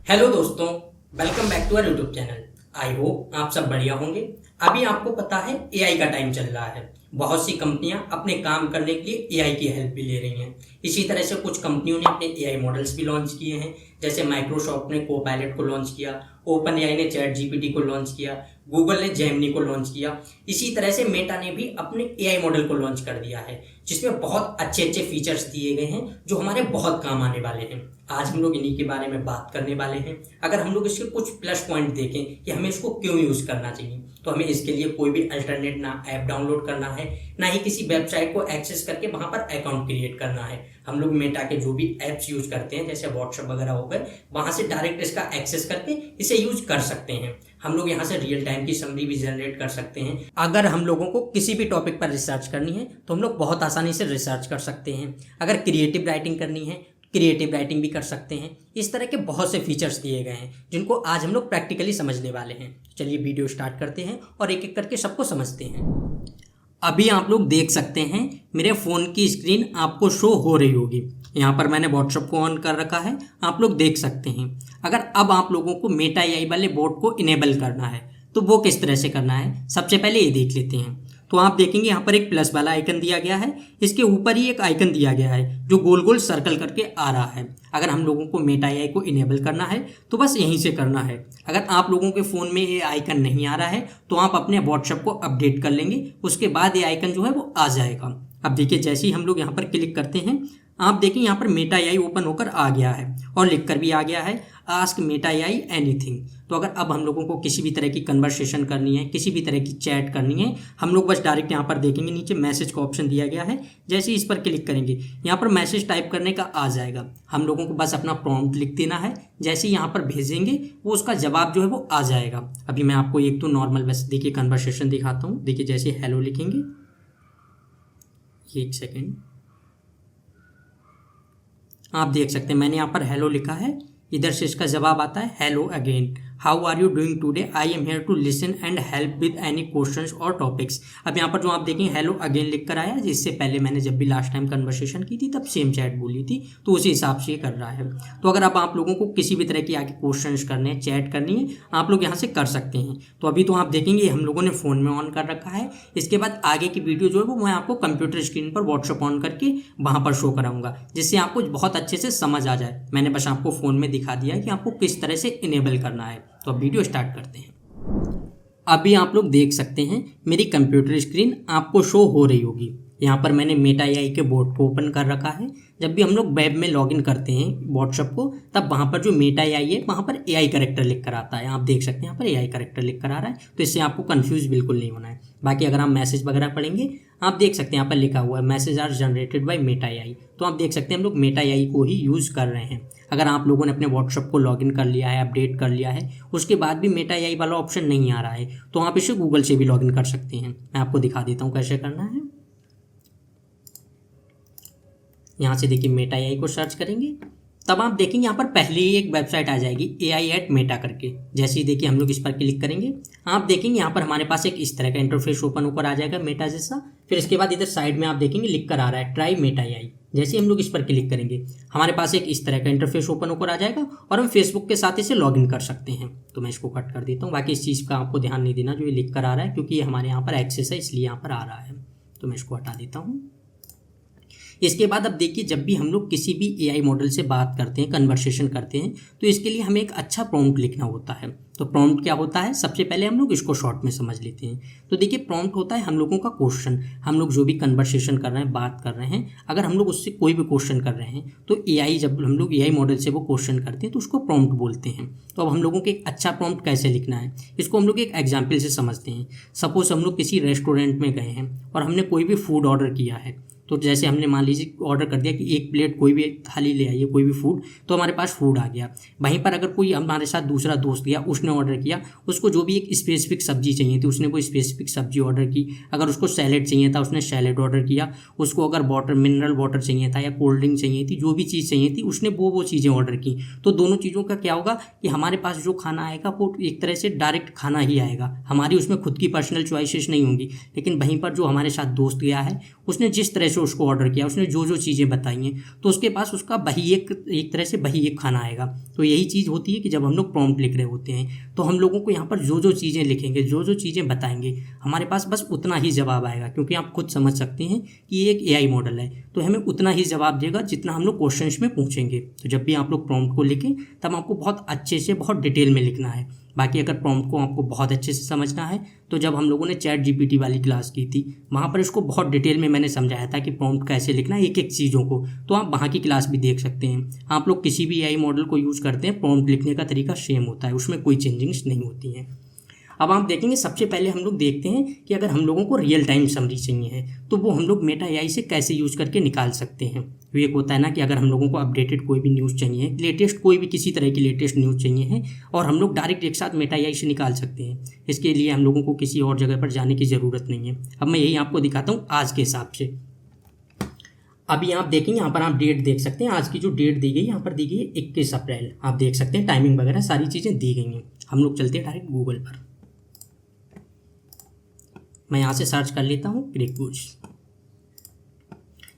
Hello दोस्तों, welcome back to our YouTube channel. I hope आप सब बढ़िया होंगे। अभी आपको पता है एआई का टाइम चल रहा है। बहुत सी कंपनियां अपने काम करने के लिए एआई की हेल्प भी ले रही हैं। इसी तरह से कुछ कंपनियों ने अपने एआई मॉडल्स भी लॉन्च किए हैं। जैसे माइक्रोसॉफ्ट ने कोपायलट को लॉन्च किया, ओपन एआई ने चैट जीपीटी को लॉन्च किया, गूगल ने जेमिनी को लॉन्च किया। इसी तरह से मेटा ने भी अपने एआई मॉडल को लॉन्च कर दिया है, जिसमें बहुत अच्छे अच्छे फीचर्स दिए गए हैं जो हमारे बहुत काम आने वाले हैं। आज हम लोग इन्हीं के बारे में बात करने वाले हैं। अगर हम लोग इसके कुछ प्लस पॉइंट देखें कि हमें इसको क्यों यूज़ करना चाहिए, तो हमें इसके लिए कोई भी अल्टरनेट ना ऐप डाउनलोड करना है, ना ही किसी वेबसाइट को एक्सेस करके वहां पर अकाउंट क्रिएट करना है। हम लोग मेटा के जो भी ऐप्स यूज करते हैं, जैसे व्हाट्सएप वगैरह हो गए, वहां से डायरेक्ट इसका एक्सेस करके इसे यूज कर सकते हैं। हम लोग यहाँ से रियल टाइम की समरी भी जनरेट कर सकते हैं। अगर हम लोगों को किसी भी टॉपिक पर रिसर्च करनी है तो हम लोग बहुत आसानी से रिसर्च कर सकते हैं। अगर क्रिएटिव राइटिंग करनी है, क्रिएटिव राइटिंग भी कर सकते हैं। इस तरह के बहुत से फीचर्स दिए गए हैं जिनको आज हम लोग प्रैक्टिकली समझने वाले हैं। चलिए वीडियो स्टार्ट करते हैं और एक एक करके सबको समझते हैं। अभी आप लोग देख सकते हैं मेरे फ़ोन की स्क्रीन आपको शो हो रही होगी। यहाँ पर मैंने व्हाट्सएप को ऑन कर रखा है, आप लोग देख सकते हैं। अगर अब आप लोगों को मेटा एआई वाले बोट को इनेबल करना है तो वो किस तरह से करना है, सबसे पहले ये देख लेते हैं। तो आप देखेंगे यहाँ पर एक प्लस वाला आइकन दिया गया है, इसके ऊपर ही एक आइकन दिया गया है जो गोल गोल सर्कल करके आ रहा है। अगर हम लोगों को मेटा एआई को इनेबल करना है तो बस यहीं से करना है। अगर आप लोगों के फ़ोन में ये आइकन नहीं आ रहा है तो आप अपने व्हाट्सएप को अपडेट कर लेंगे, उसके बाद ये आइकन जो है वो आ जाएगा। अब देखिए, जैसे ही हम लोग यहाँ पर क्लिक करते हैं, आप देखिए यहाँ पर मेटा एआई ओपन होकर आ गया है और लिख कर भी आ गया है आस्क मेटा एआई एनीथिंग। तो अगर अब हम लोगों को किसी भी तरह की कन्वर्सेशन करनी है, किसी भी तरह की चैट करनी है, हम लोग बस डायरेक्ट यहाँ पर देखेंगे नीचे मैसेज का ऑप्शन दिया गया है। जैसे ही इस पर क्लिक करेंगे, यहाँ पर मैसेज टाइप करने का आ जाएगा। हम लोगों को बस अपना प्रॉम्प्ट लिख देना है। जैसे ही यहाँ पर भेजेंगे वो उसका जवाब जो है वो आ जाएगा। अभी मैं आपको एक तो नॉर्मल बस देखिए कन्वर्सेशन दिखाता हूँ। देखिए, जैसे हेलो लिखेंगे, एक सेकेंड, आप देख सकते हैं मैंने यहाँ पर हेलो लिखा है, इधर से इसका जवाब आता है hello again, how are you doing today, I am here to listen and help with any questions or topics. अब यहाँ पर जो आप देखेंगे हेलो अगेन लिख कर आया, जिससे पहले मैंने जब भी लास्ट टाइम कन्वर्सेशन की थी तब सेम चैट बोली थी, तो उसी हिसाब से ये कर रहा है। तो अगर अब आप लोगों को किसी भी तरह की आगे क्वेश्चंस करने हैं, चैट करनी है, आप लोग यहाँ से कर सकते हैं। तो अभी तो आप देखेंगे हम लोगों ने फ़ोन में ऑन कर रखा है। इसके बाद आगे की वीडियो जो है वो मैं आपको कंप्यूटर स्क्रीन पर व्हाट्सएप ऑन करके वहाँ पर शो कराऊंगा, जिससे आपको बहुत अच्छे से समझ आ जाए। मैंने बस आपको फ़ोन में दिखा दिया है कि आपको किस तरह से इनेबल करना है। तो अब वीडियो स्टार्ट करते हैं। अभी आप लोग देख सकते हैं मेरी कंप्यूटर स्क्रीन आपको शो हो रही होगी। यहाँ पर मैंने मेटा एआई के बोर्ड को ओपन कर रखा है। जब भी हम लोग वेब में लॉगिन करते हैं व्हाट्सएप को, तब वहाँ पर जो मेटा एआई है वहाँ पर एआई कैरेक्टर लिख कर आता है। आप देख सकते हैं यहाँ पर एआई कैरेक्टर लिख कर आ रहा है, तो इससे आपको कंफ्यूज बिल्कुल नहीं होना है। बाकी अगर आप मैसेज वगैरह पढ़ेंगे, आप देख सकते हैं यहाँ पर लिखा हुआ है message are generated by Meta AI. तो आप देख सकते हैं हम लोग मेटा एआई को ही यूज़ कर रहे हैं। अगर आप लोगों ने अपने व्हाट्सएप को लॉगिन कर लिया है, अपडेट कर लिया है, उसके बाद भी मेटा एआई वाला ऑप्शन नहीं आ रहा है, तो आप इसे गूगल से भी लॉगिन कर सकते हैं। मैं आपको दिखा देता हूँ कैसे करना है। यहाँ से देखिए मेटा एआई को सर्च करेंगे, तब आप देखेंगे यहाँ पर पहले ही एक वेबसाइट आ जाएगी AI@Meta करके। जैसे ही देखिए हम लोग इस पर क्लिक करेंगे, आप देखेंगे यहाँ पर हमारे पास एक इस तरह का इंटरफेस ओपन होकर आ जाएगा मेटा जैसा। फिर इसके बाद इधर साइड में आप देखेंगे लिख कर आ रहा है ट्राई मेटा एआई। जैसे हम लोग इस पर क्लिक करेंगे, हमारे पास एक इस तरह का इंटरफेस ओपन होकर आ जाएगा और हम फेसबुक के साथ इसे लॉगिन कर सकते हैं। तो मैं इसको कट कर देता हूँ। बाकी इस चीज़ का आपको ध्यान नहीं देना जो ये लिख कर आ रहा है, क्योंकि ये हमारे यहाँ पर एक्सेस है इसलिए यहाँ पर आ रहा है। तो मैं इसको हटा देता हूँ। इसके बाद अब देखिए, जब भी हम लोग किसी भी एआई मॉडल से बात करते हैं, कन्वर्सेशन करते हैं, तो इसके लिए हमें एक अच्छा प्रॉम्प्ट लिखना होता है। तो प्रॉम्प्ट क्या होता है, सबसे पहले हम लोग इसको शॉर्ट में समझ लेते हैं। तो देखिए, प्रॉम्प्ट होता है हम लोगों का क्वेश्चन। हम लोग जो भी कन्वर्सेशन कर रहे हैं, बात कर रहे हैं, अगर हम लोग उससे कोई भी क्वेश्चन कर रहे हैं, तो एआई जब हम लोग एआई मॉडल से वो क्वेश्चन करते हैं तो उसको प्रॉम्प्ट बोलते हैं। तो अब हम लोगों को एक अच्छा प्रॉम्प्ट कैसे लिखना है, इसको हम लोग एक एग्जाम्पल से समझते हैं। सपोज हम लोग किसी रेस्टोरेंट में गए हैं और हमने कोई भी फूड ऑर्डर किया है। तो जैसे हमने मान लीजिए ऑर्डर कर दिया कि एक प्लेट कोई भी थाली ले आइए, कोई भी फूड, तो हमारे पास फूड आ गया। वहीं पर अगर कोई हमारे साथ दूसरा दोस्त गया, उसने ऑर्डर किया, उसको जो भी एक स्पेसिफिक सब्जी चाहिए थी उसने वो स्पेसिफिक सब्जी ऑर्डर की। अगर उसको सैलेड चाहिए था उसने सैलेड ऑर्डर किया। उसको अगर वाटर मिनरल वाटर चाहिए था या कोल्ड ड्रिंक चाहिए थी, जो भी चीज़ चाहिए थी उसने वो चीज़ें ऑर्डर की। तो दोनों चीज़ों का क्या होगा कि हमारे पास जो खाना आएगा वो एक तरह से डायरेक्ट खाना ही आएगा, हमारी उसमें खुद की पर्सनल चॉइसेस नहीं होंगी। लेकिन वहीं पर जो हमारे साथ दोस्त गया है उसने जिस तरह से उसको ऑर्डर किया, उसने जो जो चीज़ें बताई हैं, तो उसके पास उसका वही एक तरह से वही एक खाना आएगा। तो यही चीज़ होती है कि जब हम लोग प्रॉम्प्ट लिख रहे होते हैं तो हम लोगों को यहाँ पर जो जो चीज़ें लिखेंगे, जो जो चीज़ें बताएंगे, हमारे पास बस उतना ही जवाब आएगा, क्योंकि आप खुद समझ सकते हैं कि ये एक AI मॉडल है, तो हमें उतना ही जवाब देगा जितना हम लोग क्वेश्चंस में पूछेंगे। तो जब भी आप लोग प्रॉम्प्ट को लिखें तब आपको बहुत अच्छे से, बहुत डिटेल में लिखना है। बाकी अगर प्रॉम्प्ट को आपको बहुत अच्छे से समझना है तो जब हम लोगों ने ChatGPT वाली क्लास की थी, वहाँ पर इसको बहुत डिटेल में मैंने समझाया था कि प्रॉम्प्ट कैसे लिखना है एक एक चीज़ों को, तो आप वहाँ की क्लास भी देख सकते हैं। आप लोग किसी भी AI मॉडल को यूज़ करते हैं, प्रॉम्प्ट लिखने का तरीका सेम होता है, उसमें कोई चेंजिंग्स नहीं होती हैं। अब आप देखेंगे, सबसे पहले हम लोग देखते हैं कि अगर हम लोगों को रियल टाइम समरी चाहिए है तो वो हम लोग मेटा AI से कैसे यूज़ करके निकाल सकते हैं। तो एक होता है ना कि अगर हम लोगों को अपडेटेड कोई भी न्यूज़ चाहिए, लेटेस्ट कोई भी किसी तरह की लेटेस्ट न्यूज़ चाहिए है, और हम लोग डायरेक्ट एक साथ मेटा AI से निकाल सकते हैं। इसके लिए हम लोगों को किसी और जगह पर जाने की ज़रूरत नहीं है। अब मैं यही आपको दिखाता हूँ आज के हिसाब से। अभी आप देखेंगे, यहाँ पर आप डेट देख सकते हैं, आज की जो डेट दी गई यहाँ पर दी गई है 21 अप्रैल। आप देख सकते हैं टाइमिंग वगैरह सारी चीज़ें दी गई हैं। हम लोग चलते हैं डायरेक्ट गूगल पर। मैं यहाँ से सर्च कर लेता हूँ क्रिकबूज।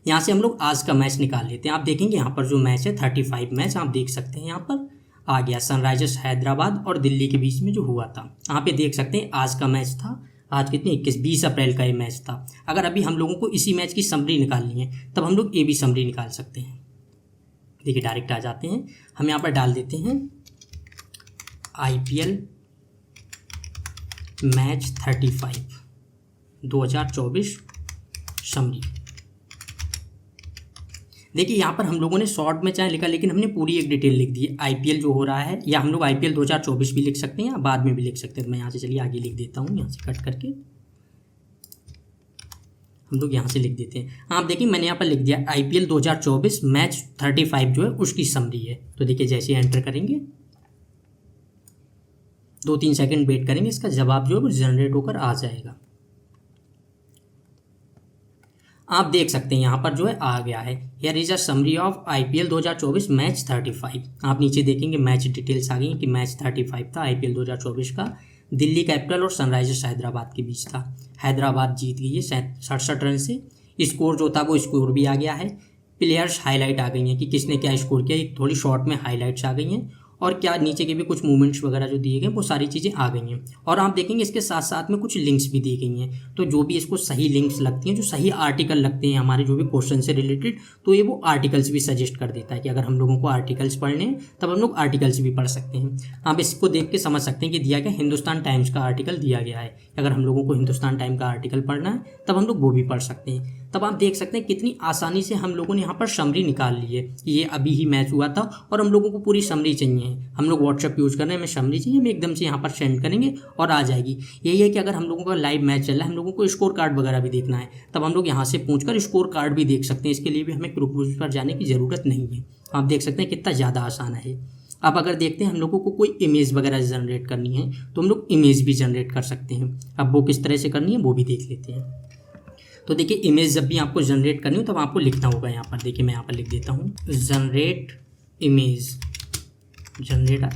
यहाँ से हम लोग आज का मैच निकाल लेते हैं। आप देखेंगे यहाँ पर जो मैच है 35 मैच आप देख सकते हैं, यहाँ पर आ गया सनराइजर्स हैदराबाद और दिल्ली के बीच में जो हुआ था। यहाँ पे देख सकते हैं आज का मैच था, आज कितने 20 अप्रैल का ये मैच था। अगर अभी हम लोगों को इसी मैच की समरी निकालनी है तब हम लोग AB समरी निकाल सकते हैं। देखिए डायरेक्ट आ जाते हैं, हम यहाँ पर डाल देते हैं IPL मैच 35 2024 समरी। देखिए यहाँ पर हम लोगों ने शॉर्ट में चाहे लिखा, लेकिन हमने पूरी एक डिटेल लिख दी है। IPL जो हो रहा है, या हम लोग IPL 2024 भी लिख सकते हैं या बाद में भी लिख सकते हैं। मैं यहाँ से चलिए आगे लिख देता हूँ, यहाँ से कट करके हम लोग यहाँ से लिख देते हैं। आप देखिए मैंने यहाँ पर लिख दिया IPL 2024 मैच 35 जो है उसकी समरी है। तो देखिए जैसे एंटर करेंगे 2-3 सेकंड वेट करेंगे, इसका जवाब जो है वो जनरेट होकर आ जाएगा। आप देख सकते हैं यहाँ पर जो है आ गया है, here is a summary of IPL 2024 match 35। आप नीचे देखेंगे मैच डिटेल्स आ गई कि मैच 35 था IPL 2024 का, दिल्ली कैपिटल और सनराइजर्स हैदराबाद के बीच था। हैदराबाद जीत गई है 67 रन से। स्कोर जो था वो स्कोर भी आ गया है। प्लेयर्स हाईलाइट आ गई हैं कि किसने क्या स्कोर किया, एक थोड़ी शॉर्ट में हाईलाइट्स आ गई हैं, और क्या नीचे के भी कुछ मूवमेंट्स वगैरह जो दिए गए वो सारी चीज़ें आ गई हैं। और आप देखेंगे इसके साथ साथ में कुछ लिंक्स भी दी गई हैं। तो जो भी इसको सही लिंक्स लगती हैं, जो सही आर्टिकल लगते हैं हमारे जो भी क्वेश्चन से रिलेटेड, तो ये वो आर्टिकल्स भी सजेस्ट कर देता है कि अगर हम लोगों को आर्टिकल्स पढ़ने हैं तब हम लोग आर्टिकल्स भी पढ़ सकते हैं। आप इसको देख के समझ सकते हैं कि दिया गया हिंदुस्तान टाइम्स का आर्टिकल दिया गया है। अगर हम लोगों को हिंदुस्तान टाइम का आर्टिकल पढ़ना है तब हम लोग वो भी पढ़ सकते हैं। तब आप देख सकते हैं कितनी आसानी से हम लोगों ने यहाँ पर समरी निकाल ली है कि ये अभी ही मैच हुआ था और हम लोगों को पूरी समरी चाहिए है। हम लोग व्हाट्सएप यूज़ कर रहे हैं, हमें समरी चाहिए, हम एकदम से यहाँ पर सेंड करेंगे और आ जाएगी। यही है कि अगर हम लोगों का लाइव मैच चल रहा है, हम लोगों को स्कोर कार्ड वगैरह भी देखना है, तब हम लोग यहाँ से पूछकर स्कोर कार्ड भी देख सकते हैं। इसके लिए भी हमें क्रिकबूज पर जाने की ज़रूरत नहीं है। आप देख सकते हैं कितना ज़्यादा आसान है। अब अगर देखते हैं हम लोगों को कोई इमेज वगैरह जनरेट करनी है तो हम लोग इमेज भी जनरेट कर सकते हैं। अब वो किस तरह से करनी है वो भी देख लेते हैं। तो देखिए इमेज जब भी आपको जनरेट करनी हो तब आपको लिखना होगा यहाँ पर। देखिए मैं यहाँ पर लिख देता हूँ जनरेट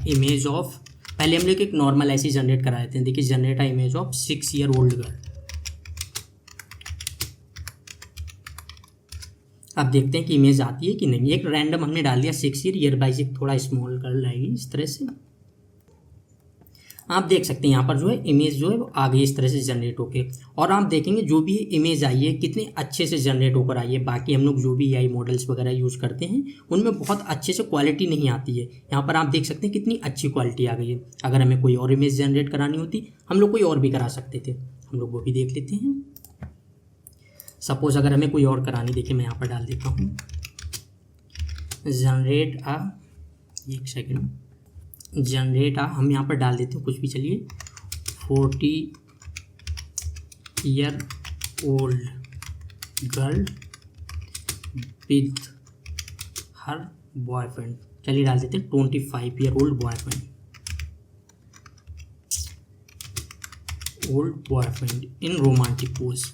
इमेज ऑफ, पहले हम लोग एक नॉर्मल ऐसी जनरेट करा देते हैं। देखिए generate image of 6 year old girl. अब देखते हैं कि इमेज आती है कि नहीं। एक रैंडम हमने डाल दिया 6 ईयर बाई एक थोड़ा स्मॉल गर्ल आएगी इस तरह से। आप देख सकते हैं यहाँ पर जो है इमेज जो है वो आ गई इस तरह से जनरेट होके। और आप देखेंगे जो भी इमेज आई है कितने अच्छे से जनरेट होकर आई है। बाकी हम लोग जो भी AI मॉडल्स वगैरह यूज़ करते हैं उनमें बहुत अच्छे से क्वालिटी नहीं आती है। यहाँ पर आप देख सकते हैं कितनी अच्छी क्वालिटी आ गई है। अगर हमें कोई और इमेज जनरेट करानी होती हम लोग कोई और भी करा सकते थे। हम लोग वो भी देख लेते हैं। सपोज अगर हमें कोई और करानी, देखिए मैं यहाँ पर डाल देता हूँ जनरेट हम यहाँ पर डाल देते हैं कुछ भी, चलिए 40 year old girl with her boyfriend. चलिए डाल देते हैं 25 ईयर ओल्ड बॉयफ्रेंड इन रोमांटिक पोज।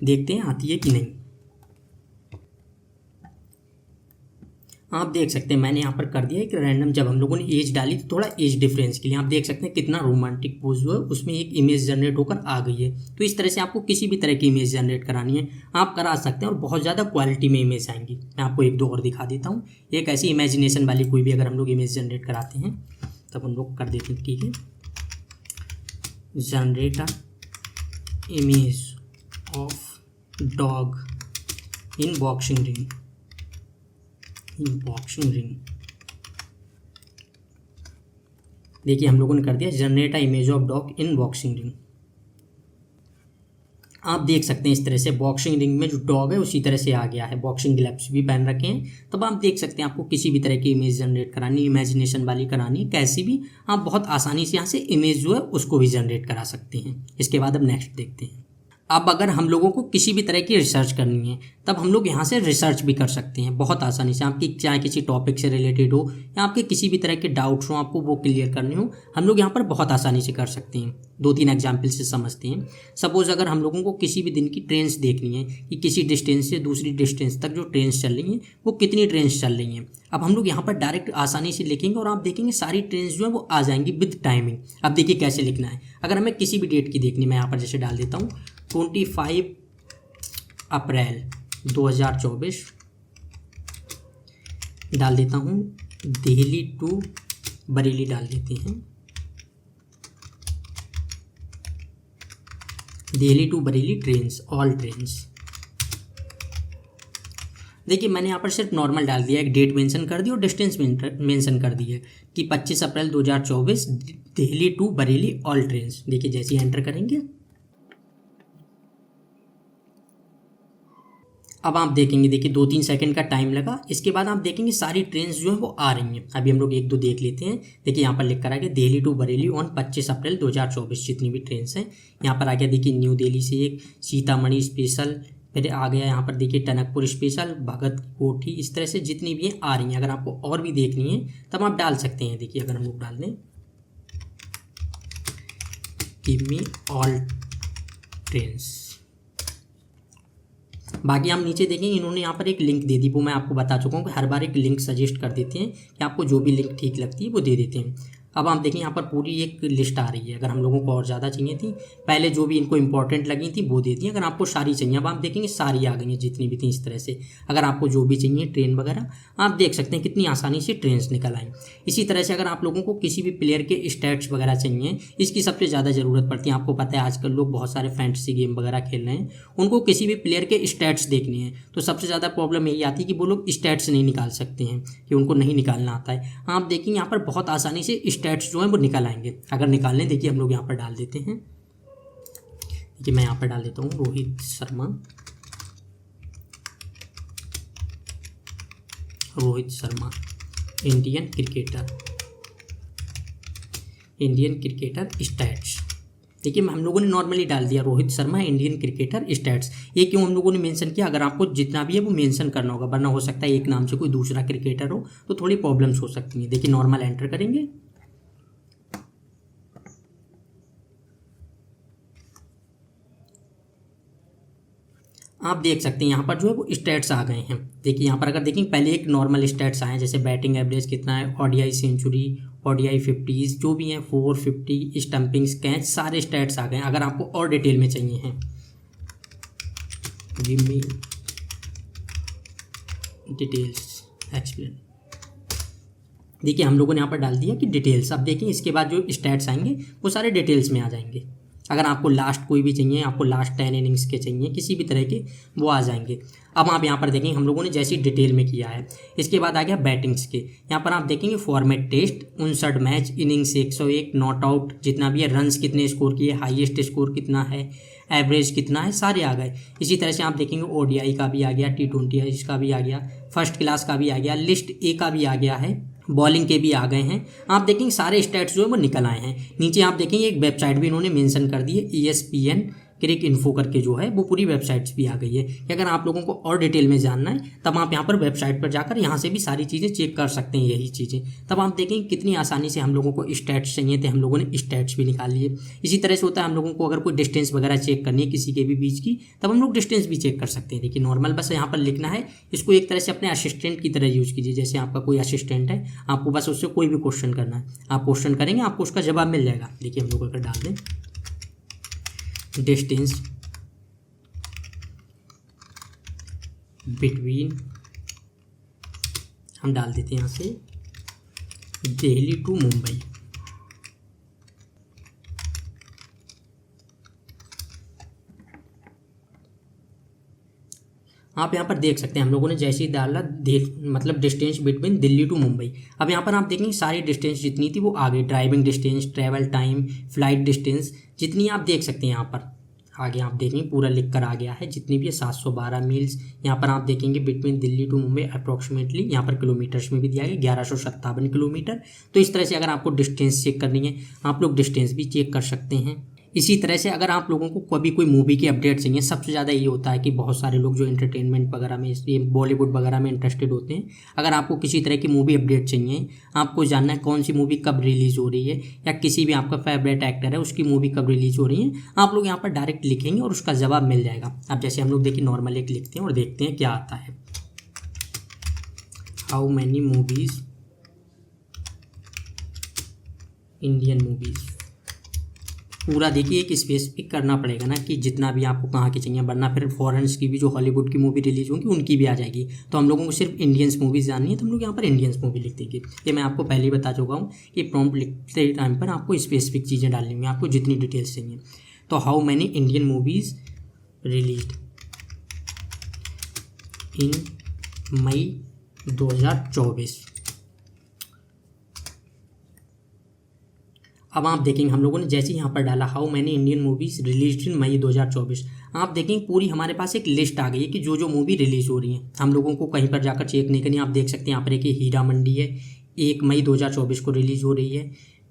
देखते हैं आती है कि नहीं। आप देख सकते हैं मैंने यहाँ पर कर दिया एक रैंडम, जब हम लोगों ने एज डाली तो थोड़ा एज डिफरेंस के लिए आप देख सकते हैं कितना रोमांटिक पोज हुआ है, उसमें एक इमेज जनरेट होकर आ गई है। तो इस तरह से आपको किसी भी तरह की इमेज जनरेट करानी है आप करा सकते हैं और बहुत ज़्यादा क्वालिटी में इमेज आएंगी। मैं आपको एक दो और दिखा देता हूँ। एक ऐसी इमेजिनेशन वाली कोई भी अगर हम लोग इमेज जनरेट कराते हैं तब हम लोग कर देते हैं, ठीक है, generate image of dog in boxing ring, boxing ring. देखिए हम लोगों ने कर दिया generate a image of dog in boxing ring. आप देख सकते हैं इस तरह से बॉक्सिंग रिंग में जो डॉग है उसी तरह से आ गया है, बॉक्सिंग ग्लव्स भी पहन रखे हैं। तब आप देख सकते हैं आपको किसी भी तरह की इमेज जनरेट करानी, इमेजिनेशन वाली करानी, कैसी भी आप बहुत आसानी से यहाँ से इमेज जो है उसको भी जनरेट करा सकते हैं। इसके बाद अब नेक्स्ट देखते हैं। अब अगर हम लोगों को किसी भी तरह की रिसर्च करनी है तब हम लोग यहाँ से रिसर्च भी कर सकते हैं बहुत आसानी से। आपकी चाहे किसी टॉपिक से रिलेटेड हो या आपके किसी भी तरह के डाउट्स हो आपको वो क्लियर करने हो, हम लोग यहाँ पर बहुत आसानी से कर सकते हैं। 2-3 एग्जाम्पल से समझते हैं। सपोज अगर हम लोगों को किसी भी दिन की ट्रेन्स देखनी है कि किसी डिस्टेंस से दूसरी डिस्टेंस तक जो ट्रेन्स चल रही हैं वो कितनी ट्रेन्स चल रही हैं, अब हम लोग यहाँ पर डायरेक्ट आसानी से लिखेंगे और आप देखेंगे सारी ट्रेन्स जो है वो आ जाएंगी विद टाइमिंग। अब देखिए कैसे लिखना है। अगर हमें किसी भी डेट की देखनी, मैं यहाँ पर जैसे डाल देता हूँ 25 अप्रैल 2024 डाल देता हूँ, दिल्ली टू बरेली डाल देते हैं, Delhi to Bareilly trains, all trains. देखिए मैंने यहाँ पर सिर्फ नॉर्मल डाल दिया, एक डेट मेंशन कर दी और डिस्टेंस मेंशन कर दी है कि 25 April 2024 Delhi to Bareilly all trains. देखिए जैसे ही एंटर करेंगे अब आप देखेंगे, देखिए 2-3 सेकंड का टाइम लगा। इसके बाद आप देखेंगे सारी ट्रेन्स जो है वो आ रही हैं। अभी हम लोग एक दो देख लेते हैं। देखिए यहाँ पर लिख कर आ गया Delhi to Bareilly on 25 April 2024, जितनी भी ट्रेन्स हैं यहाँ पर आ गया। देखिए न्यू दिल्ली से एक, सीतामढ़ी स्पेशल, फिर आ गया यहाँ पर देखिए टनकपुर स्पेशल, भगत कोठी, इस तरह से जितनी भी आ रही हैं। अगर आपको और भी देखनी है तब आप डाल सकते हैं। देखिए अगर हम लोग डाल दें गिव मी ऑल ट्रेन्स, बाकी हम नीचे देखेंगे इन्होंने यहाँ पर एक लिंक दे दी, वो मैं आपको बता चुका हूँ कि हर बार एक लिंक सजेस्ट कर देते हैं कि आपको जो भी लिंक ठीक लगती है वो दे देते हैं। अब आप देखें यहाँ पर पूरी एक लिस्ट आ रही है। अगर हम लोगों को और ज़्यादा चाहिए थी, पहले जो भी इनको इंपॉर्टेंट लगी थी वो दे दी। अगर आपको सारी चाहिए, अब आप देखेंगे सारी आ गई हैं जितनी भी थी। इस तरह से अगर आपको जो भी चाहिए ट्रेन वगैरह, आप देख सकते हैं कितनी आसानी से ट्रेन्स निकल आएँ। इसी तरह से अगर आप लोगों को किसी भी प्लेयर के स्टैट्स वगैरह चाहिए, इसकी सबसे ज़्यादा ज़रूरत पड़ती है। आपको पता है आजकल लोग बहुत सारे फैंटेसी गेम वगैरह खेल रहे हैं, उनको किसी भी प्लेयर के स्टैट्स देखने हैं तो सबसे ज़्यादा प्रॉब्लम यही आती है कि वो लोग स्टैट्स नहीं निकाल सकते हैं, कि उनको नहीं निकालना आता है। आप देखेंगे यहाँ पर बहुत आसानी से स्टैट्स जो हैं वो निकल आएंगे। अगर निकालने, देखिए हम लोग यहाँ पर डाल देते हैं। देखिए मैं यहाँ पर डाल देता हूँ Rohit Sharma, Rohit Sharma Indian cricketer stats. देखिए हम लोगों ने नॉर्मली डाल दिया Rohit Sharma Indian cricketer stats. ये क्यों हम लोगों ने मेंशन किया, अगर आपको जितना भी है वो मेंशन करना होगा, वरना हो सकता है एक नाम से कोई दूसरा क्रिकेटर हो तो थोड़ी प्रॉब्लम्स हो सकती हैं। देखिए नॉर्मल एंटर करेंगे, आप देख सकते हैं यहाँ पर जो है वो स्टैट्स आ गए हैं। देखिए यहाँ पर अगर देखें पहले एक नॉर्मल स्टैट्स आए हैं, जैसे बैटिंग एवरेज कितना है, ओडीआई सेंचुरी, ओडीआई 50s जो भी हैं, 450 स्टंपिंग्स, कैच, सारे स्टैट्स आ गए हैं। अगर आपको और डिटेल में चाहिए हैं, गिव मी डिटेल्स एक्सप्लेन। देखिए हम लोगों ने यहाँ पर डाल दिया कि डिटेल्स। अब देखिए इसके बाद जो स्टैट्स आएंगे वो सारे डिटेल्स में आ जाएंगे। अगर आपको लास्ट कोई भी चाहिए, आपको लास्ट 10 इनिंग्स के चाहिए, किसी भी तरह के, वो आ जाएंगे। अब आप यहाँ पर देखेंगे हम लोगों ने जैसी डिटेल में किया है। इसके बाद आ गया बैटिंग्स के। यहाँ पर आप देखेंगे format test, 59 match, innings 101, not out जितना भी है, रन्स कितने स्कोर किए, हाईएस्ट स्कोर कितना है, एवरेज कितना है, सारे आ गए। इसी तरह से आप देखेंगे ओडीआई का भी आ गया, T20 का भी आ गया, फर्स्ट क्लास का भी आ गया, लिस्ट ए का भी आ गया है, बॉलिंग के भी आ गए हैं। आप देखेंगे सारे स्टैट्स जो है वो निकल आए हैं। नीचे आप देखेंगे एक वेबसाइट भी इन्होंने मेंशन कर दी है, ESPN क्रिक इन्फो करके जो है वो पूरी वेबसाइट्स भी आ गई है। कि अगर आप लोगों को और डिटेल में जानना है तब आप यहाँ पर वेबसाइट पर जाकर यहाँ से भी सारी चीज़ें चेक कर सकते हैं, यही चीज़ें। तब आप देखेंगे कितनी आसानी से हम लोगों को स्टैट्स चाहिए थे, हम लोगों ने स्टैट्स भी निकाल लिए। इसी तरह से होता है हम लोगों को अगर कोई डिस्टेंस वगैरह चेक करनी है किसी के भी बीच की, तब हम लोग डिस्टेंस भी चेक कर सकते हैं। देखिए नॉर्मल बस यहाँ पर लिखना है, इसको एक तरह से अपने असिस्टेंट की तरह यूज़ कीजिए। जैसे आपका कोई असिस्टेंट है, आपको बस उससे कोई भी क्वेश्चन करना है, आप क्वेश्चन करेंगे आपको उसका जवाब मिल जाएगा। देखिए हम लोग अगर डाल दें डिस्टेंस बिटवीन, हम डाल देते हैं यहाँ से दिल्ली टू मुंबई। आप यहाँ पर देख सकते हैं हम लोगों ने जैसे ही डाला मतलब distance between Delhi to Mumbai. अब यहाँ पर आप देखेंगे सारी डिस्टेंस जितनी थी वो आ गई, driving distance, travel time, flight distance, जितनी आप देख सकते हैं यहाँ पर आगे आप देखेंगे पूरा लिख कर आ गया है, जितनी भी है 712 मील्स। यहाँ पर आप देखेंगे between Delhi to Mumbai approximately, यहाँ पर किलोमीटर्स में भी दिया गया 1157 किलोमीटर। तो इस तरह से अगर आपको डिस्टेंस चेक करनी है आप लोग डिस्टेंस भी चेक कर सकते हैं। इसी तरह से अगर आप लोगों को कभी कोई मूवी की अपडेट चाहिए, सबसे ज़्यादा ये होता है कि बहुत सारे लोग जो एंटरटेनमेंट वगैरह में, ये बॉलीवुड वगैरह में इंटरेस्टेड होते हैं। अगर आपको किसी तरह की मूवी अपडेट चाहिए, आपको जानना है कौन सी मूवी कब रिलीज़ हो रही है, या किसी भी आपका फेवरेट एक्टर है उसकी मूवी कब रिलीज़ हो रही है, आप लोग यहाँ पर डायरेक्ट लिखेंगे और उसका जवाब मिल जाएगा। अब जैसे हम लोग देखिए नॉर्मल एक लिखते हैं और देखते हैं क्या आता है। How many movies, Indian movies, पूरा देखिए एक स्पेसिफिक करना पड़ेगा ना कि जितना भी आपको कहाँ की चाहिए, वरना फिर फॉरेन्स की भी जो हॉलीवुड की मूवी रिलीज होंगी उनकी भी आ जाएगी। तो हम लोगों को सिर्फ इंडियंस मूवीज़ जाननी है तो हम लोग यहाँ पर इंडियंस मूवी लिख देंगे। ये मैं आपको पहले ही बता चुका हूँ कि प्रॉम्प्ट लिखते टाइम पर आपको स्पेसिफिक चीज़ें डालनी होंगी, आपको जितनी डिटेल्स चाहिए। तो how many Indian movies release in May 2024। अब आप देखेंगे हम लोगों ने जैसे यहाँ पर डाला how many Indian movies release in May 2024, आप देखेंगे पूरी हमारे पास एक लिस्ट आ गई है कि जो जो मूवी रिलीज़ हो रही है। हम लोगों को कहीं पर जाकर चेक नहीं करनी। आप देख सकते हैं यहाँ पर एक हीरा मंडी है, 1 मई 2024 को रिलीज़ हो रही है।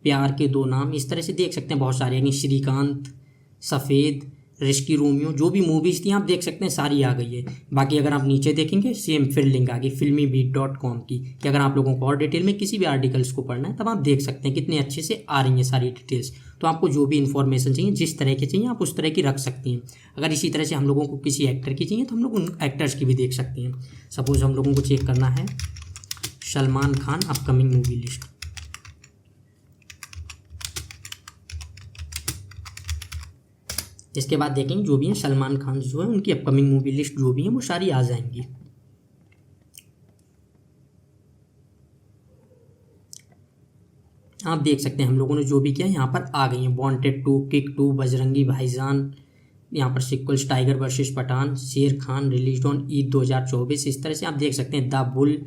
प्यार के दो नाम, इस तरह से देख सकते हैं बहुत सारे, यानी श्रीकांत, सफ़ेद, रिश्की रोमियो, जो भी मूवीज़ थी आप देख सकते हैं सारी आ गई है। बाकी अगर आप नीचे देखेंगे सेम फिर लिंक आ गई filmybeat.com की, कि अगर आप लोगों को और डिटेल में किसी भी आर्टिकल्स को पढ़ना है तब आप देख सकते हैं कितने अच्छे से आ रही हैं सारी डिटेल्स। तो आपको जो भी इन्फॉर्मेशन चाहिए, जिस तरह की चाहिए आप उस तरह की रख सकती हैं। अगर इसी तरह से हम लोगों को किसी एक्टर की चाहिए तो हम लोग उन एक्टर्स की भी देख सकते हैं। सपोज हम लोगों को चेक करना है Salman Khan upcoming movie list, इसके बाद देखेंगे जो भी हैं सलमान खान जो है उनकी अपकमिंग मूवी लिस्ट जो भी है वो सारी आ जाएंगी। आप देख सकते हैं हम लोगों ने जो भी किया यहाँ पर आ गई हैं। वांटेड 2, किक 2, बजरंगी भाईजान, यहाँ पर सिक्वल्स टाइगर वर्सेस पठान, शेर खान रिलीज ऑन ईद 2024। इस तरह से आप देख सकते हैं द बुल।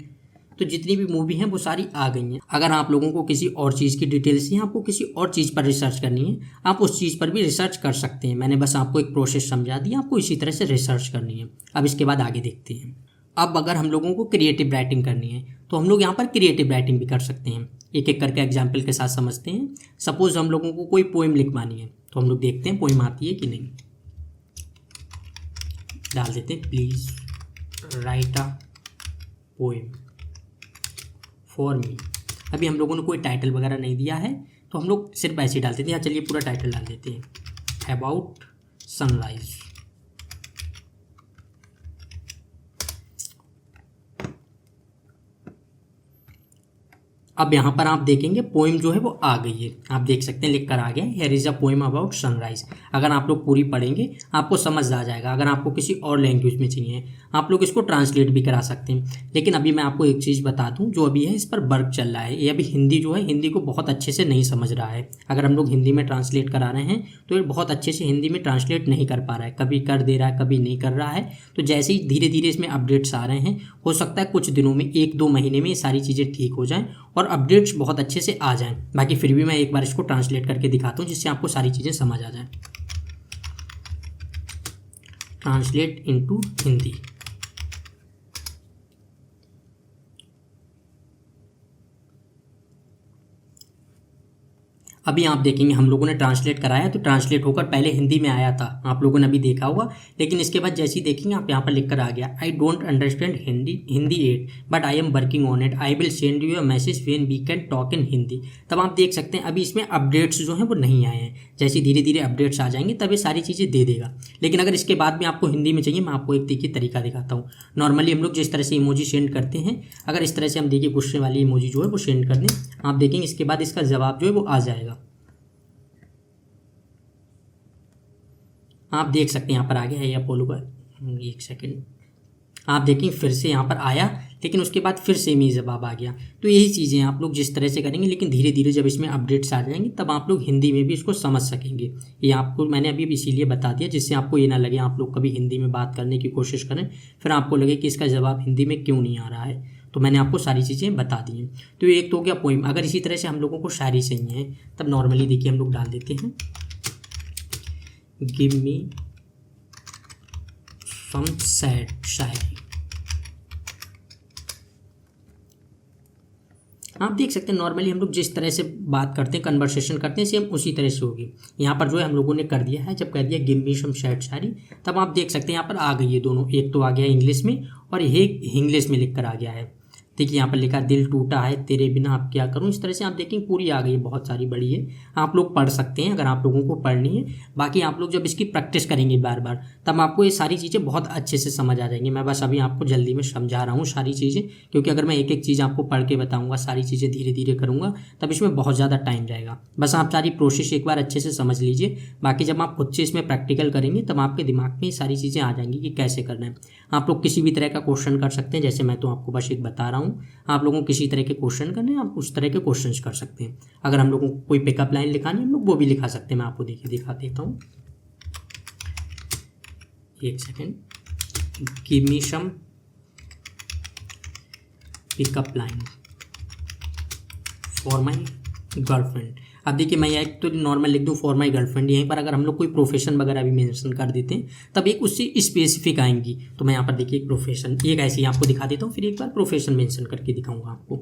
तो जितनी भी मूवी हैं वो सारी आ गई हैं। अगर आप लोगों को किसी और चीज़ की डिटेल्स चाहिए, आपको किसी और चीज़ पर रिसर्च करनी है, आप उस चीज़ पर भी रिसर्च कर सकते हैं। मैंने बस आपको एक प्रोसेस समझा दिया, आपको इसी तरह से रिसर्च करनी है। अब इसके बाद आगे देखते हैं। अब अगर हम लोगों को क्रिएटिव राइटिंग करनी है तो हम लोग यहाँ पर क्रिएटिव राइटिंग भी कर सकते हैं। एक एक करके एग्जाम्पल के साथ समझते हैं। सपोज हम लोगों को कोई पोइम लिखवानी है तो हम लोग देखते हैं पोइम आती है कि नहीं। डाल देते हैं please write a poem for me. अभी हम लोगों ने कोई टाइटल वगैरह नहीं दिया है तो हम लोग सिर्फ ऐसे ही डाल देते हैं। या चलिए पूरा टाइटल डाल देते हैं अबाउट सनराइज। अब यहाँ पर आप देखेंगे पोइम जो है वो आ गई है। आप देख सकते हैं लिख कर आ गया here is a poem about sunrise. अगर आप लोग पूरी पढ़ेंगे आपको समझ आ जाएगा। अगर आपको किसी और लैंग्वेज में चाहिए आप लोग इसको ट्रांसलेट भी करा सकते हैं। लेकिन अभी मैं आपको एक चीज़ बता दूं, जो अभी है इस पर वर्क चल रहा है। ये अभी हिंदी जो है हिंदी को बहुत अच्छे से नहीं समझ रहा है। अगर हम लोग हिंदी में ट्रांसलेट करा रहे हैं तो ये बहुत अच्छे से हिंदी में ट्रांसलेट नहीं कर पा रहा है, कभी कर दे रहा है कभी नहीं कर रहा है। तो जैसे ही धीरे धीरे इसमें अपडेट्स आ रहे हैं, हो सकता है कुछ दिनों में 1-2 महीने में ये सारी चीज़ें ठीक हो जाएं और अपडेट्स बहुत अच्छे से आ जाएं। बाकी फिर भी मैं एक बार इसको ट्रांसलेट करके दिखाता हूँ जिससे आपको सारी चीज़ें समझ आ जाएं। Translate into Hindi. अभी आप देखेंगे हम लोगों ने ट्रांसलेट कराया तो ट्रांसलेट होकर पहले हिंदी में आया था, आप लोगों ने अभी देखा होगा, लेकिन इसके बाद जैसे ही देखेंगे आप यहाँ पर लिख कर आ गया I don't understand Hindi at but I am working on it, I will send you a message when we can talk in Hindi. तब आप देख सकते हैं अभी इसमें अपडेट्स जो हैं वो नहीं आए हैं, जैसे धीरे धीरे अपडेट्स आ जाएंगे तब ये सारी चीज़ें दे देगा। लेकिन अगर इसके बाद में आपको हिंदी में चाहिए, मैं आपको एक देखिए तरीका दिखाता हूँ। नॉर्मली हम लोग जिस तरह से इमोजी सेंड करते हैं, अगर इस तरह से हम देखिए गुस्से वाली इमोजी जो है वो सेंड कर दें, आप देखेंगे इसके बाद इसका जवाब जो है वो आ जाएगा। आप देख सकते हैं यहाँ पर आ गया है अपोलो का, एक सेकंड, आप देखें फिर से यहाँ पर आया, लेकिन उसके बाद फिर से ही जवाब आ गया। तो यही चीज़ें आप लोग जिस तरह से करेंगे, लेकिन धीरे धीरे जब इसमें अपडेट्स आ जाएंगे तब आप लोग हिंदी में भी इसको समझ सकेंगे। ये आपको मैंने अभी इसीलिए बता दिया जिससे आपको ये ना लगे आप लोग कभी हिंदी में बात करने की कोशिश करें फिर आपको लगे कि इसका जवाब हिंदी में क्यों नहीं आ रहा है। तो मैंने आपको सारी चीज़ें बता दी हैं। तो एक तो हो गया पोइम। अगर इसी तरह से हम लोगों को शायरी चाहिए है तब नॉर्मली देखिए हम लोग डाल देते हैं गिव मी सम सैड शायरी। आप देख सकते हैं नॉर्मली हम लोग जिस तरह से बात करते हैं, कन्वर्सेशन करते हैं, सेम उसी तरह से होगी। यहाँ पर जो है हम लोगों ने कर दिया है, जब कर दिया गिव मी सम सैड शायरी तब आप देख सकते हैं यहाँ पर आ गई है दोनों, एक तो आ गया इंग्लिश में और एक इंग्लिश में लिख कर आ गया है। देखिए यहाँ पर लिखा दिल टूटा है तेरे बिना अब क्या करूँ, इस तरह से आप देखेंगे पूरी आ गई है, बहुत सारी बड़ी है। आप लोग पढ़ सकते हैं अगर आप लोगों को पढ़नी है। बाकी आप लोग जब इसकी प्रैक्टिस करेंगे बार बार तब आपको ये सारी चीज़ें बहुत अच्छे से समझ आ जाएंगी। मैं बस अभी आपको जल्दी में समझा रहा हूँ सारी चीज़ें, क्योंकि अगर मैं एक एक चीज़ आपको पढ़ के बताऊँगा, सारी चीज़ें धीरे धीरे करूँगा तब इसमें बहुत ज़्यादा टाइम जाएगा। बस आप सारी प्रोसेस एक बार अच्छे से समझ लीजिए। बाकी जब आप खुद से इसमें प्रैक्टिकल करेंगे तब आपके दिमाग में ये सारी चीज़ें आ जाएंगी कि कैसे करना है। आप लोग किसी भी तरह का क्वेश्चन कर सकते हैं, जैसे मैं तो आपको बस एक बता रहा हूँ। आप लोगों को किसी तरह के क्वेश्चन करने आप उस तरह के क्वेश्चंस कर सकते हैं। अगर हम लोगों को कोई पिकअप लाइन लिखानी हम लोग वो भी लिखा सकते हैं। मैं आपको देखिए दिखा देता हूँ, एक second. Give me some pickup line for my girlfriend. अब देखिए मैं एक तो नॉर्मल लिख दूँ फॉर माई गर्लफ्रेंड, यहीं पर अगर हम लोग कोई प्रोफेशन वगैरह भी मेंशन कर देते हैं तब एक उससे स्पेसिफिक आएंगी। तो मैं यहाँ पर देखिए एक प्रोफेशन एक ऐसी आपको दिखा देता हूँ, फिर एक बार प्रोफेशन मेंशन करके दिखाऊंगा आपको।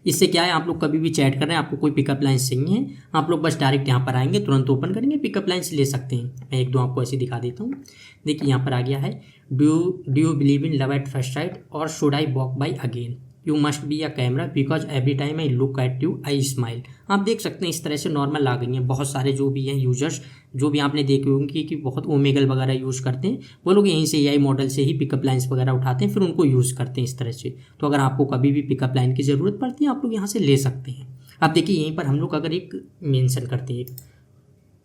इससे क्या है, आप लोग कभी भी चैट कर रहे हैं, आपको कोई पिकअप लाइन्स चाहिए, आप लोग बस डायरेक्ट यहाँ पर आएंगे, तुरंत ओपन करेंगे, पिकअप लाइन्स ले सकते हैं। मैं एक दो आपको ऐसे दिखा देता हूँ। देखिए यहाँ पर आ गया है do you believe in love at first sight और should I walk by again, you must be a camera because every time I look at you I smile. आप देख सकते हैं इस तरह से नॉर्मल आ गई हैं। बहुत सारे जो भी हैं यूजर्स, जो भी आपने देखे होंगे कि बहुत ओमेगल वगैरह यूज़ करते हैं, वो लोग यहीं से एआई मॉडल से ही पिकअप लाइन्स वगैरह उठाते हैं, फिर उनको यूज़ करते हैं इस तरह से। तो अगर आपको कभी भी पिकअप लाइन की ज़रूरत पड़ती है आप लोग यहाँ से ले सकते हैं। अब देखिए यहीं पर हम लोग अगर एक मेंशन करते हैं,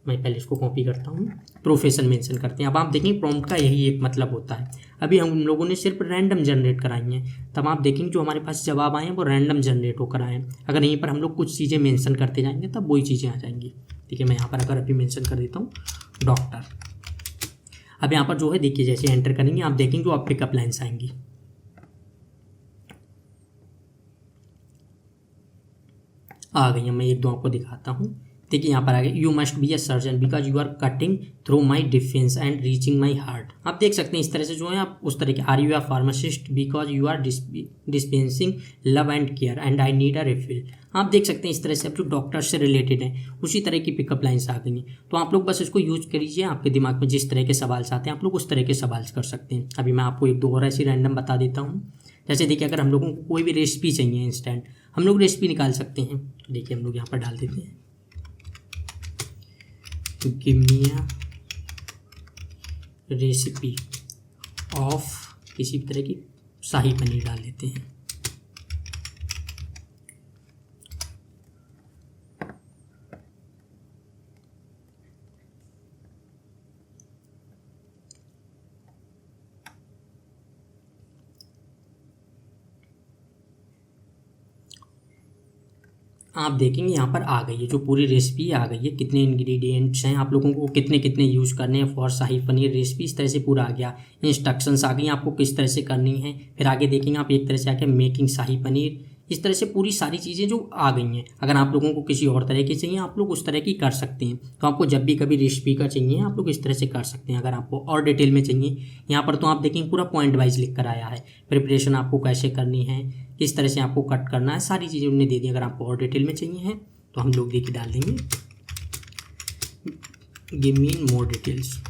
मैं पहले इसको कॉपी करता हूँ, प्रोफेशन मेंशन करते हैं। अब आप देखेंगे प्रॉम्प्ट का यही एक मतलब होता है। अभी हम लोगों ने सिर्फ रैंडम जनरेट कराई हैं, तब आप देखेंगे जो हमारे पास जवाब आए हैं वो रैंडम जनरेट होकर आए हैं। अगर यहीं पर हम लोग कुछ चीज़ें मेंशन करते जाएंगे तब वही चीज़ें आ जाएंगी। देखिए मैं यहाँ पर अगर अभी मेंशन कर देता हूँ डॉक्टर, अब यहाँ पर जो है देखिए जैसे एंटर करेंगे आप देखेंगे जो आप पिकअप लाइन्स आएंगी। आ गई हैं, मैं एक दो आपको दिखाता हूँ। देखिए यहाँ पर आ गया you must be a surgeon because you are cutting through my defence and reaching my heart. आप देख सकते हैं इस तरह से जो है आप उस तरह के are you are pharmacist because you are dispensing love and care and I need a refill. आप देख सकते हैं इस तरह से अब जो डॉक्टर से रिलेटेड हैं उसी तरह की पिकअप लाइन्स आ गई हैं। तो आप लोग बस इसको यूज करिए, आपके दिमाग में जिस तरह के सवाल आते हैं आप लोग उस तरह के सवाल कर सकते हैं। अभी मैं आपको एक दो और ऐसी रैंडम बता देता हूँ। जैसे देखिए अगर हम लोगों को कोई भी रेसिपी चाहिए इंस्टेंट, हम लोग रेसिपी निकाल सकते हैं। देखिए हम लोग यहाँ पर डाल देते हैं give me a recipe of किसी भी तरह की शाही पनीर डाल देते हैं। आप देखेंगे यहाँ पर आ गई है जो पूरी रेसिपी आ गई है, कितने इंग्रेडिएंट्स हैं, आप लोगों को कितने कितने यूज़ करने हैं फॉर शाही पनीर रेसिपी, इस तरह से पूरा आ गया। इंस्ट्रक्शंस आ गई आपको किस तरह से करनी है। फिर आगे देखेंगे आप एक तरह से आके मेकिंग शाही पनीर, इस तरह से पूरी सारी चीज़ें जो आ गई हैं। अगर आप लोगों को किसी और तरह की चाहिए आप लोग उस तरह की कर सकते हैं। तो आपको जब भी कभी रेसिपी का चाहिए आप लोग इस तरह से कर सकते हैं। अगर आपको और डिटेल में चाहिए यहाँ पर तो आप देखेंगे पूरा पॉइंट वाइज लिख कर आया है, प्रिपरेशन आपको कैसे करनी है, किस तरह से आपको कट करना है, सारी चीज़ें उन्होंने दे दी। अगर आपको और डिटेल में चाहिए है तो हम लोग देखिए डाल देंगे गिव मी मोर डिटेल्स।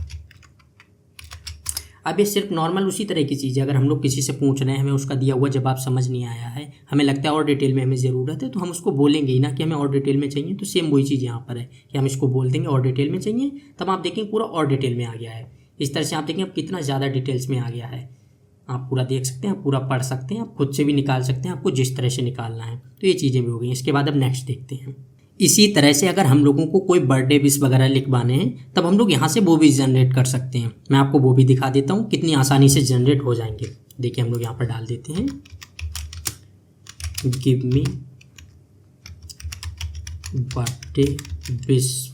अब ये सिर्फ नॉर्मल उसी तरह की चीज़ है, अगर हम लोग किसी से पूछ रहे हैं, हमें उसका दिया हुआ जवाब समझ नहीं आया है, हमें लगता है और डिटेल में हमें ज़रूरत है, तो हम उसको बोलेंगे ही ना कि हमें और डिटेल में चाहिए। तो सेम वही चीज़ यहाँ पर है कि हम इसको बोल देंगे और डिटेल में चाहिए, तब आप देखेंगे पूरा और डिटेल में आ गया है। इस तरह से आप देखेंगे अब कितना ज़्यादा डिटेल्स में आ गया है। आप पूरा देख सकते हैं, पूरा पढ़ सकते हैं, आप खुद से भी निकाल सकते हैं आपको जिस तरह से निकालना है। तो ये चीज़ें भी हो गई। इसके बाद अब नेक्स्ट देखते हैं। इसी तरह से अगर हम लोगों को कोई बर्थडे विश वगैरह लिखवाने हैं, तब हम लोग यहाँ से वो भी जनरेट कर सकते हैं। मैं आपको वो भी दिखा देता हूँ कितनी आसानी से जनरेट हो जाएंगे। देखिए हम लोग यहाँ पर डाल देते हैं give me birthday wish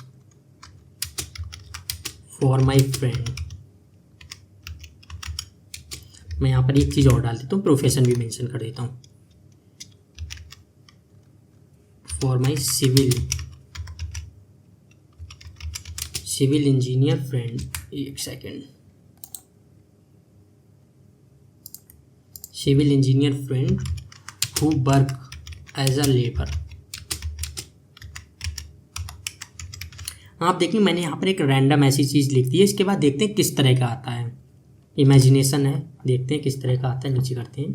for my friend. मैं यहाँ पर एक चीज़ और डाल देता हूँ, प्रोफेशन भी मेंशन कर देता हूँ, for my civil engineer friend. एक second, civil engineer friend who work as a labour. आप देखिए मैंने यहाँ पर एक रैंडम ऐसी चीज़ लिख दी है। इसके बाद देखते हैं किस तरह का आता है। इमेजिनेशन है, देखते हैं किस तरह का आता है। नीचे करते हैं।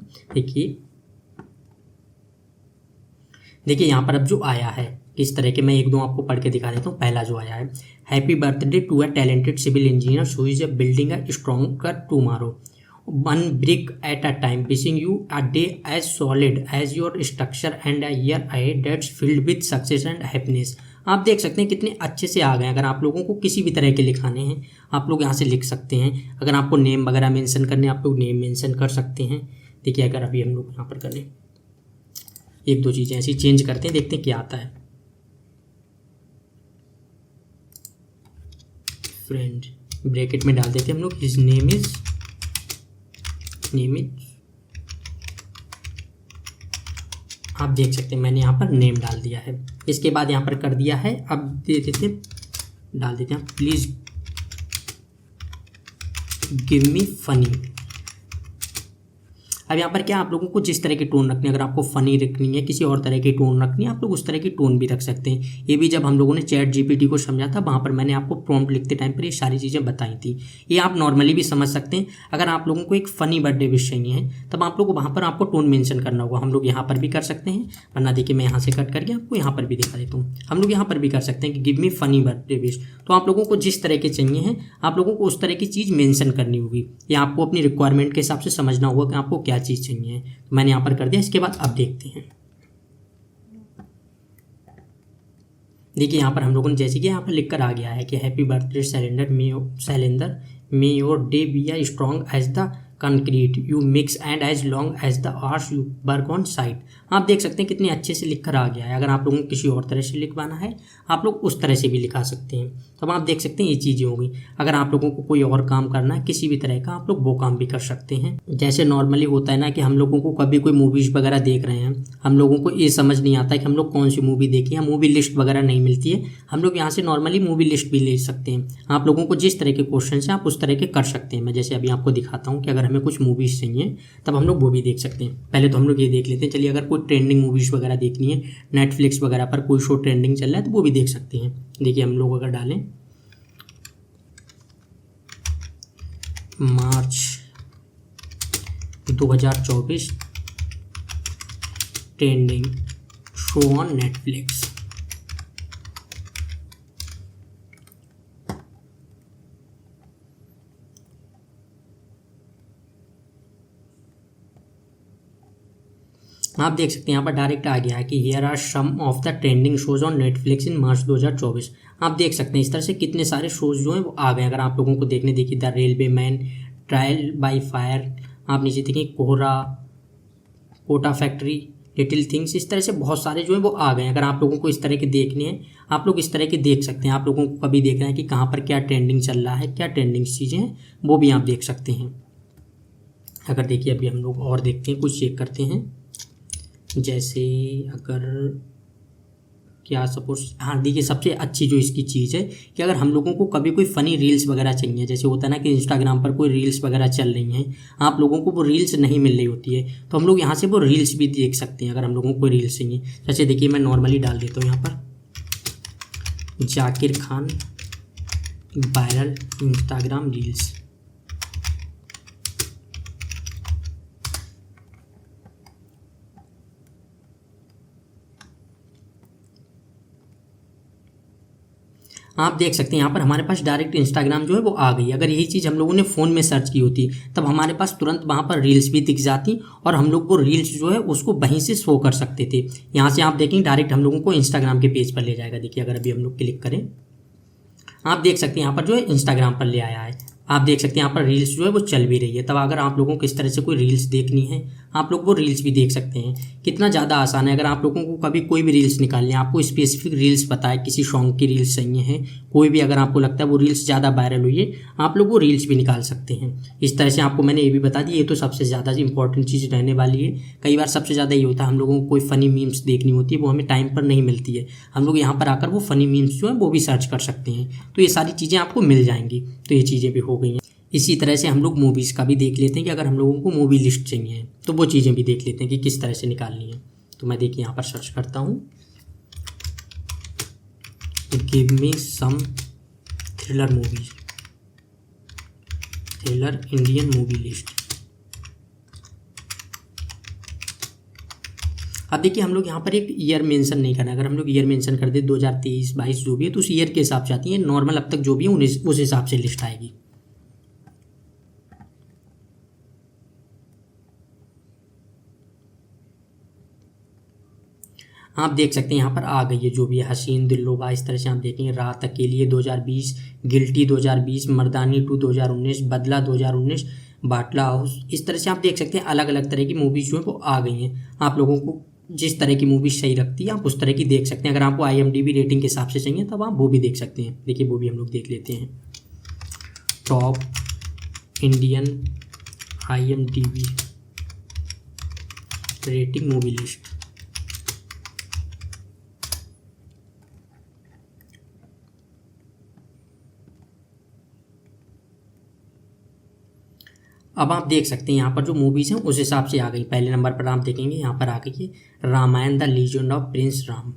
देखिए यहाँ पर अब जो आया है किस तरह के, मैं एक दो आपको पढ़ के दिखा देता हूँ। पहला जो आया है, happy birthday to a talented civil engineer who is a building a stronger tomorrow, one brick at a time, wishing you a day as solid as your structure and a year ahead that's filled with success and happiness. आप देख सकते हैं कितने अच्छे से आ गए। अगर आप लोगों को किसी भी तरह के लिखाने हैं, आप लोग यहाँ से लिख सकते हैं। अगर आपको नेम वगैरह मेंशन करने, आप लोग नेम मेंशन कर सकते हैं। देखिए अगर अभी हम लोग यहाँ पर करें, एक दो चीज़ें ऐसी चेंज करते हैं, देखते हैं क्या आता है। फ्रेंड ब्रैकेट में डाल देते हैं हम लोग, हिज नेम इज आप देख सकते हैं मैंने यहाँ पर नेम डाल दिया है। इसके बाद यहाँ पर कर दिया है। अब दे देते डाल देते हैं प्लीज गिव मी फनी। अब यहाँ पर क्या आप लोगों को जिस तरह की टोन रखनी है, अगर आपको फनी रखनी है, किसी और तरह की टोन रखनी है, आप लोग उस तरह की टोन भी रख सकते हैं। ये भी जब हम लोगों ने चैट जीपीटी को समझा था, वहाँ पर मैंने आपको प्रॉम्प्ट लिखते टाइम पर ये सारी चीज़ें बताई थी। ये आप नॉर्मली भी समझ सकते हैं। अगर आप लोगों को एक फ़नी बर्थडे विश चाहिए है, तब आप लोग वहाँ पर आपको टोन मेंशन करना होगा। हम लोग यहाँ पर भी कर सकते हैं, वरना देखिए मैं यहाँ से कट करके आपको यहाँ पर भी दिखा देता हूँ। हम लोग यहाँ पर भी कर सकते हैं कि give me funny birthday wish. तो आप लोगों को जिस तरह के चाहिए हैं, आप लोगों को उस तरह की चीज़ मेंशन करनी होगी, या आपको अपनी रिक्वायरमेंट के हिसाब से समझना होगा कि आपको क्या चीज़ चाहिए। तो मैंने यहाँ पर कर दिया। इसके बाद अब देखते हैं। देखिए यहाँ पर हम लोगों ने जैसे कि यहाँ पर लिख कर आ गया है कि happy birthday Shailendra, may your day be a strong as the concrete you mix and as long as the hours you work on site. आप देख सकते हैं कितने अच्छे से लिख कर आ गया है। अगर आप लोगों को किसी और तरह से लिखवाना है, आप लोग उस तरह से भी लिखा सकते हैं। तब आप देख सकते हैं ये चीज़ें होंगी। अगर आप लोगों को कोई और काम करना है किसी भी तरह का, आप लोग वो काम भी कर सकते हैं। जैसे नॉर्मली होता है ना कि हम लोगों को कभी कोई मूवीज़ वगैरह देख रहे हैं, हम लोगों को ये समझ नहीं आता कि हम लोग कौन सी मूवी देखें, या मूवी लिस्ट वगैरह नहीं मिलती है, हम लोग यहाँ से नॉर्मली मूवी लिस्ट भी ले सकते हैं। आप लोगों को जिस तरह के क्वेश्चन हैं आप उस तरह के कर सकते हैं। मैं जैसे अभी आपको दिखाता हूँ कि अगर हमें कुछ मूवीज़ चाहिए तब हम लोग वो भी देख सकते हैं। पहले तो हम लोग ये देख लेते हैं। चलिए अगर कोई ट्रेंडिंग मूवीज़ वगैरह देखनी है, नेटफ्लिक्स वगैरह पर कोई शो ट्रेंडिंग चल रहा है, तो वो भी देख सकते हैं। देखिए हम लोग अगर डालें मार्च 2024 ट्रेंडिंग शो ऑन नेटफ्लिक्स, आप देख सकते हैं यहाँ पर डायरेक्ट आ गया है कि here are some of the trending shows on Netflix in March 2024। आप देख सकते हैं इस तरह से कितने सारे शोज जो हैं वो आ गए। अगर आप लोगों को देखने, देखिए the railway man, trial by fire, आप नीचे देखिए कोहरा, कोटा फैक्ट्री, लिटिल थिंग्स, इस तरह से बहुत सारे जो है वो आ गए। अगर आप लोगों को इस तरह के देखने हैं, आप लोग इस तरह के देख सकते हैं। आप लोगों को कभी देखना है कि कहाँ पर क्या ट्रेंडिंग चल रहा है, क्या ट्रेंडिंग चीज़ें हैं, वो भी आप देख सकते हैं। अगर देखिए अभी हम लोग और देखते हैं, कुछ चेक करते हैं। जैसे अगर क्या सपोज, हाँ देखिए सबसे अच्छी जो इसकी चीज़ है कि अगर हम लोगों को कभी कोई फ़नी रील्स वगैरह चाहिए, जैसे होता है ना कि इंस्टाग्राम पर कोई रील्स वगैरह चल रही हैं, आप लोगों को वो रील्स नहीं मिल रही होती है, तो हम लोग यहाँ से वो रील्स भी देख सकते हैं। अगर हम लोगों को कोई रील्स चाहिए, जैसे देखिए मैं नॉर्मली डाल देता हूँ यहाँ पर Zakir Khan viral Instagram reels. आप देख सकते हैं यहाँ पर हमारे पास डायरेक्ट इंस्टाग्राम जो है वो आ गई। अगर यही चीज़ हम लोगों ने फ़ोन में सर्च की होती तब हमारे पास तुरंत वहाँ पर रील्स भी दिख जाती और हम लोग वो रील्स जो है उसको वहीं से शो कर सकते थे। यहाँ से आप देखेंगे डायरेक्ट हम लोगों को इंस्टाग्राम के पेज पर ले जाएगा। देखिए अगर अभी हम लोग क्लिक करें, आप देख सकते हैं यहाँ पर जो है इंस्टाग्राम पर ले आया है। आप देख सकते हैं यहाँ पर रील्स जो है वो चल भी रही है। तब अगर आप लोगों को इस तरह से कोई रील्स देखनी है, आप लोग वो रील्स भी देख सकते हैं। कितना ज़्यादा आसान है। अगर आप लोगों को कभी कोई भी रील्स निकालनी है, आपको स्पेसिफिक रील्स पता है, किसी सॉन्ग की रील्स चाहिए हैं, कोई भी अगर आपको लगता है वो रील्स ज़्यादा वायरल हुई है, आप लोग वो रील्स भी निकाल सकते हैं। इस तरह से आपको मैंने ये भी बता दी। ये तो सबसे ज़्यादा इंपॉर्टेंट चीज़ रहने वाली है। कई बार सबसे ज़्यादा ये होता है हम लोगों को कोई फ़नी मीम्स देखनी होती है, वो हमें टाइम पर नहीं मिलती है। हम लोग यहाँ पर आकर वो फ़नी मीम्स जो है वो भी सर्च कर सकते हैं। तो ये सारी चीज़ें आपको मिल जाएंगी। तो ये चीज़ें भी हो गई हैं। इसी तरह से हम लोग मूवीज़ का भी देख लेते हैं कि अगर हम लोगों को मूवी लिस्ट चाहिए तो वो चीज़ें भी देख लेते हैं कि किस तरह से निकालनी है। तो मैं देखिए यहाँ पर सर्च करता हूँ, give me some thriller movies, thriller Indian movie list. अब देखिए हम लोग यहाँ पर एक ईयर मेंशन नहीं करना। अगर हम लोग ईयर मेंशन कर दे 2023-22 जो भी है तो उस ईयर के हिसाब से आती है। नॉर्मल अब तक जो भी है उस हिसाब से लिस्ट आएगी। आप देख सकते हैं यहाँ पर आ गई है जो भी है, हसीन, दिलरुबा, इस तरह से आप देखेंगे। रात अकेली 2020, गिल्टी 2020, मर्दानी 2 2019, बदला 2019, बाटला हाउस, इस तरह से आप देख सकते हैं अलग अलग तरह की मूवीज़ जो है वो आ गई हैं। आप लोगों को जिस तरह की मूवी सही लगती है आप उस तरह की देख सकते हैं। अगर आपको IMDb रेटिंग के हिसाब से चाहिए तब आप वो भी देख सकते हैं। देखिए वो भी हम लोग देख लेते हैं, top Indian IMDb rating movie list. अब आप देख सकते हैं यहाँ पर जो मूवीज़ हैं उस हिसाब से आ गई। पहले नंबर पर आप देखेंगे यहाँ पर आ गई है Ramayan the legend of prince Ram.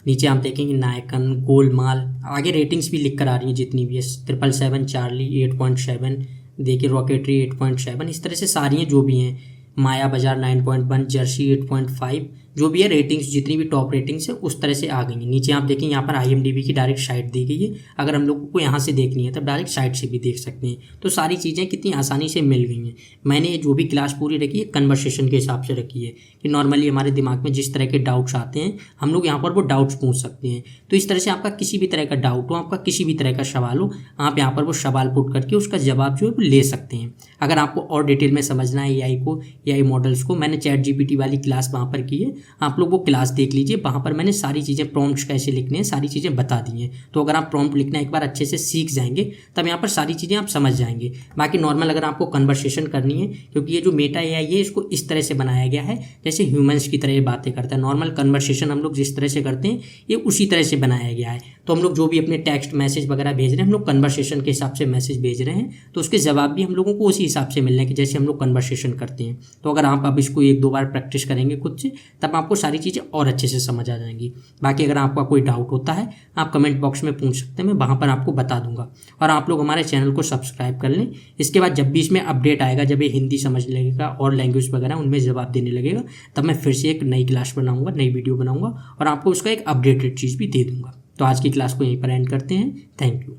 नीचे आप देखेंगे नायकन, गोलमाल, आगे रेटिंग्स भी लिख कर आ रही हैं जितनी भी है। 777, चार्ली 8.7, देखिए रॉकेटरी 8.7, इस तरह से सारी हैं जो भी हैं। माया बाजार 9.1, जर्सी 8.5, जो भी है रेटिंग्स जितनी भी टॉप रेटिंग्स है उस तरह से आ गई हैं। नीचे आप देखेंगे यहाँ पर IMDb की डायरेक्ट साइट दी गई है। अगर हम लोगों को यहाँ से देखनी है तब डायरेक्ट साइट से भी देख सकते हैं। तो सारी चीज़ें कितनी आसानी से मिल गई हैं। मैंने जो भी क्लास पूरी रखी है कन्वर्सेशन के हिसाब से रखी है कि नॉर्मली हमारे दिमाग में जिस तरह के डाउट्स आते हैं हम लोग यहाँ पर वो डाउट्स पूछ सकते हैं। तो इस तरह से आपका किसी भी तरह का डाउट हो, आपका किसी भी तरह का सवाल हो, आप यहाँ पर वो सवाल पुट करके उसका जवाब जो है वो ले सकते हैं। अगर आपको और डिटेल में समझना है AI को, AI मॉडल्स को, मैंने ChatGPT वाली क्लास वहाँ पर की है, आप लोग वो क्लास देख लीजिए। वहाँ पर मैंने सारी चीज़ें, प्रॉम्प्ट्स कैसे लिखने हैं, सारी चीज़ें बता दी हैं। तो अगर आप प्रॉम्प्ट लिखना एक बार अच्छे से सीख जाएंगे तब यहाँ पर सारी चीज़ें आप समझ जाएंगे। बाकी नॉर्मल अगर आपको कन्वर्सेशन करनी है, क्योंकि ये जो मेटा AI है इसको इस तरह से बनाया गया है जैसे ह्यूमंस की तरह बातें करता है। नॉर्मल कन्वर्सेशन हम लोग जिस तरह से करते हैं ये उसी तरह से बनाया गया है। तो हम लोग जो भी अपने टेक्स्ट मैसेज वगैरह भेज रहे हैं हम लोग कन्वर्सेशन के हिसाब से मैसेज भेज रहे हैं, तो उसके जवाब भी हम लोगों को उसी हिसाब से मिलने के जैसे हम लोग कन्वर्सेशन करते हैं। तो अगर आप अब इसको 1-2 बार प्रैक्टिस करेंगे खुद से तब आपको सारी चीज़ें और अच्छे से समझ आ जाएंगी। बाकी अगर आपका कोई डाउट होता है आप कमेंट बॉक्स में पूछ सकते हैं, मैं वहाँ पर आपको बता दूंगा। और आप लोग हमारे चैनल को सब्सक्राइब कर लें। इसके बाद जब भी इसमें अपडेट आएगा, जब ये हिंदी समझ लगेगा और लैंग्वेज वगैरह उनमें जवाब देने लगेगा, तब मैं फिर से एक नई क्लास बनाऊंगा, नई वीडियो बनाऊंगा और आपको उसका एक अपडेटेड चीज़ भी दे दूंगा। तो आज की क्लास को यहीं पर एंड करते हैं। Thank you.